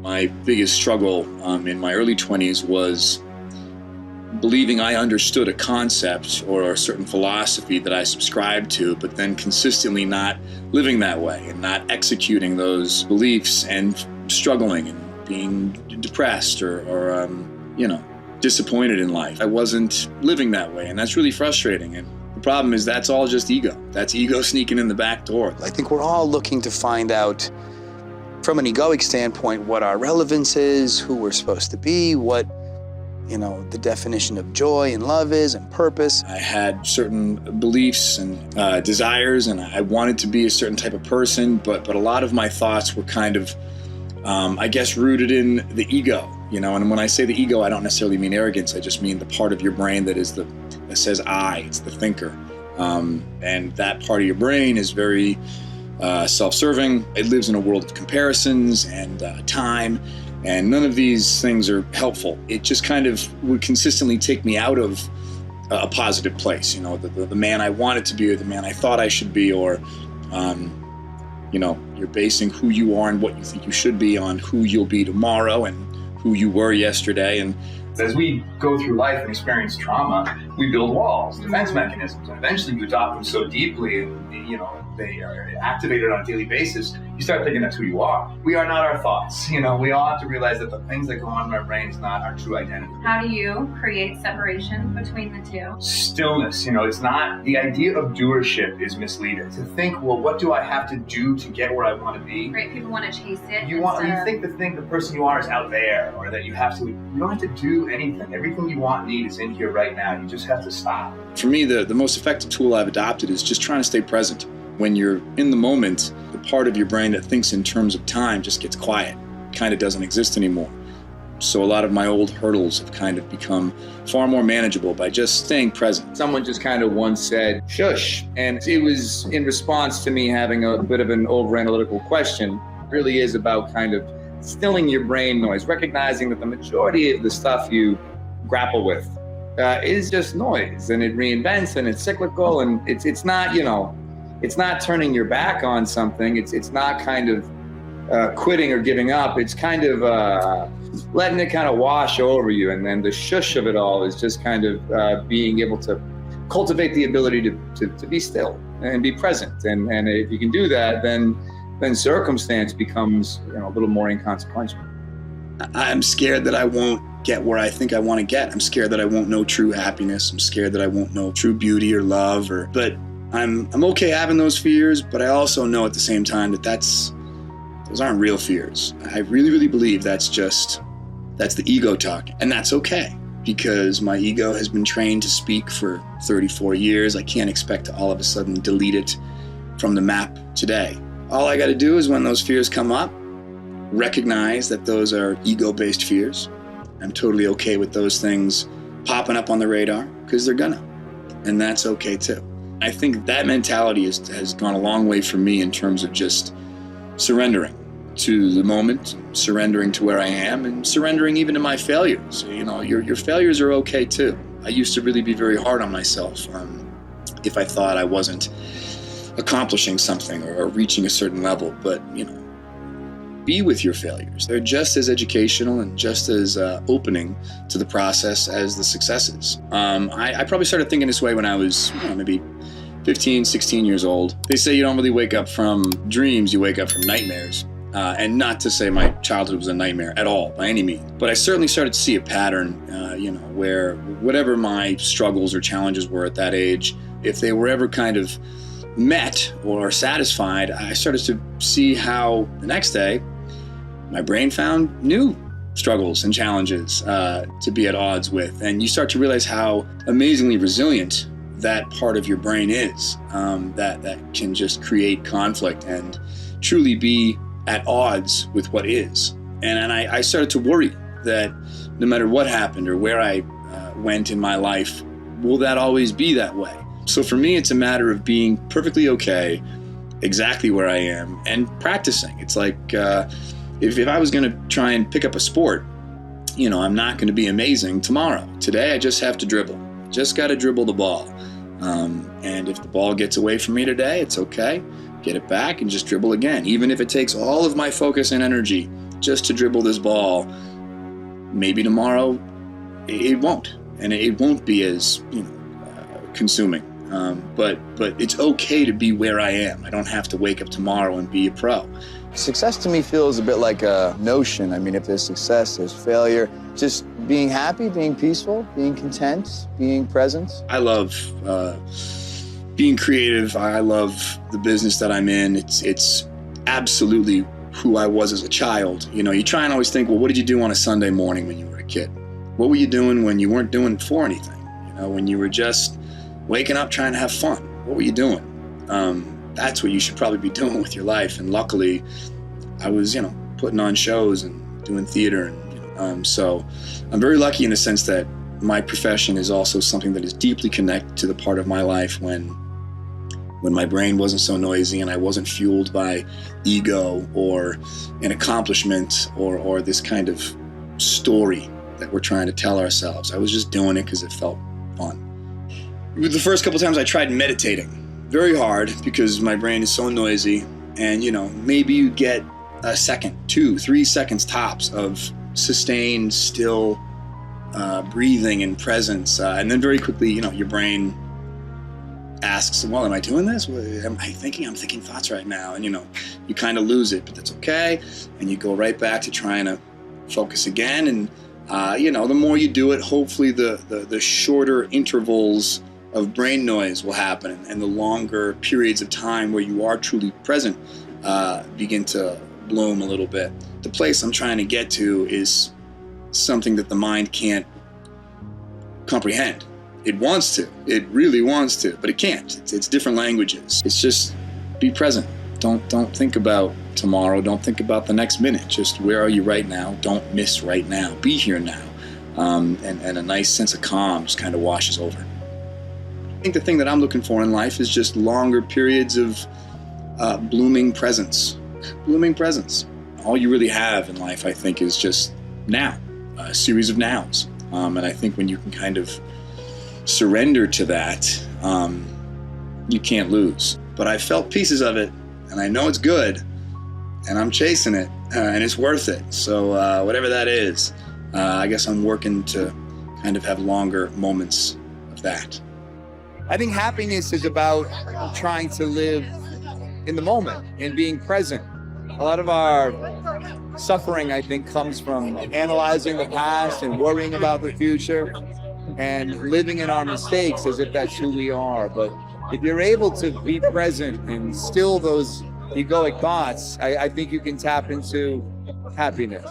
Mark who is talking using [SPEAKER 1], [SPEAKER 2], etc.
[SPEAKER 1] My biggest struggle in my early 20s was believing I understood a concept or a certain philosophy that I subscribed to, but then consistently not living that way and not executing those beliefs and struggling and being depressed or disappointed in life. I wasn't living that way, and that's really frustrating. And the problem is that's all just ego. That's ego sneaking in the back door.
[SPEAKER 2] I think we're all looking to find out from an egoic standpoint what our relevance is, who we're supposed to be, what the definition of joy and love is, and purpose.
[SPEAKER 1] I had certain beliefs and desires, and I wanted to be a certain type of person, but a lot of my thoughts were kind of, rooted in the ego. And when I say the ego, I don't necessarily mean arrogance. I just mean the part of your brain that says I. It's the thinker, and that part of your brain is very self-serving. It lives in a world of comparisons and time. And none of these things are helpful. It just kind of would consistently take me out of a positive place. The man I wanted to be, or the man I thought I should be, or, you're basing who you are and what you think you should be on who you'll be tomorrow and who you were yesterday. And
[SPEAKER 3] as we go through life and experience trauma, we build walls, defense mechanisms, and eventually you adopt them so deeply, they are activated on a daily basis, you start thinking that's who you are. We are not our thoughts. We all have to realize that the things that go on in our brain is not our true identity.
[SPEAKER 4] How do you create separation between the two?
[SPEAKER 3] Stillness. It's not, the idea of doership is misleading. To think, well, what do I have to do to get where I want to be?
[SPEAKER 4] Right, people want to chase it.
[SPEAKER 3] You think the person you are is out there, or that you don't have to do anything. Everything you want and need is in here right now. You just have to stop.
[SPEAKER 1] For me, the most effective tool I've adopted is just trying to stay present. When you're in the moment, the part of your brain that thinks in terms of time just gets quiet, kind of doesn't exist anymore. So a lot of my old hurdles have kind of become far more manageable by just staying present.
[SPEAKER 5] Someone just kind of once said, shush. And it was in response to me having a bit of an over-analytical question. It really is about kind of stilling your brain noise, recognizing that the majority of the stuff you grapple with is just noise, and it reinvents, and it's cyclical, and it's not, it's not turning your back on something. It's not kind of quitting or giving up. It's kind of letting it kind of wash over you. And then the shush of it all is just kind of being able to cultivate the ability to be still and be present. And if you can do that, then circumstance becomes a little more inconsequential.
[SPEAKER 1] I'm scared that I won't get where I think I want to get. I'm scared that I won't know true happiness. I'm scared that I won't know true beauty or love, but I'm okay having those fears, but I also know at the same time that those aren't real fears. I really, really believe that's the ego talking, and that's okay, because my ego has been trained to speak for 34 years. I can't expect to all of a sudden delete it from the map today. All I got to do is, when those fears come up, recognize that those are ego-based fears. I'm totally okay with those things popping up on the radar, because they're gonna, and that's okay too. I think that mentality has gone a long way for me in terms of just surrendering to the moment, surrendering to where I am, and surrendering even to my failures. Your failures are okay too. I used to really be very hard on myself if I thought I wasn't accomplishing something or reaching a certain level, but be with your failures. They're just as educational and just as opening to the process as the successes. I probably started thinking this way when I was maybe 15, 16 years old. They say you don't really wake up from dreams, you wake up from nightmares. And not to say my childhood was a nightmare at all, by any means. But I certainly started to see a pattern, where whatever my struggles or challenges were at that age, if they were ever kind of met or satisfied, I started to see how the next day my brain found new struggles and challenges to be at odds with. And you start to realize how amazingly resilient that part of your brain is, that can just create conflict and truly be at odds with what is. And I started to worry that no matter what happened or where I went in my life, will that always be that way? So for me, it's a matter of being perfectly okay exactly where I am and practicing. It's like if I was going to try and pick up a sport, I'm not going to be amazing tomorrow. Today, I just have to dribble. Just got to dribble the ball. And if the ball gets away from me today, it's okay. Get it back and just dribble again. Even if it takes all of my focus and energy just to dribble this ball. Maybe tomorrow it won't, and it won't be as consuming. But it's okay to be where I am. I don't have to wake up tomorrow and be a pro.
[SPEAKER 2] Success to me feels a bit like a notion. I mean, if there's success, there's failure. Just being happy, being peaceful, being content, being present.
[SPEAKER 1] I love being creative. I love the business that I'm in. It's absolutely who I was as a child. You try and always think, well, what did you do on a Sunday morning when you were a kid? What were you doing when you weren't doing for anything? When you were just waking up trying to have fun. What were you doing? That's what you should probably be doing with your life. And luckily, I was, putting on shows and doing theater. And so I'm very lucky in the sense that my profession is also something that is deeply connected to the part of my life when my brain wasn't so noisy and I wasn't fueled by ego or an accomplishment or this kind of story that we're trying to tell ourselves. I was just doing it because it felt fun. The first couple times I tried meditating, very hard because my brain is so noisy, and maybe you get a second, 2, 3 seconds tops of sustained, still breathing and presence, and then very quickly, your brain asks, well, am I doing this? Am I thinking? I'm thinking thoughts right now, and you kind of lose it, but that's okay, and you go right back to trying to focus again, and the more you do it, hopefully the shorter intervals of brain noise will happen, and the longer periods of time where you are truly present begin to bloom a little bit. The place I'm trying to get to is something that the mind can't comprehend. It wants to, it really wants to, but it can't. It's different languages. It's just be present. Don't think about tomorrow. Don't think about the next minute. Just where are you right now? Don't miss right now. Be here now. And a nice sense of calm just kind of washes over. I think the thing that I'm looking for in life is just longer periods of blooming presence. Blooming presence. All you really have in life, I think, is just now, a series of nows. And I think when you can kind of surrender to that, you can't lose. But I felt pieces of it, and I know it's good, and I'm chasing it, and it's worth it. So whatever that is, I guess I'm working to kind of have longer moments of that.
[SPEAKER 5] I think happiness is about trying to live in the moment and being present. A lot of our suffering, I think, comes from analyzing the past and worrying about the future and living in our mistakes as if that's who we are. But if you're able to be present and still those egoic thoughts, I think you can tap into happiness.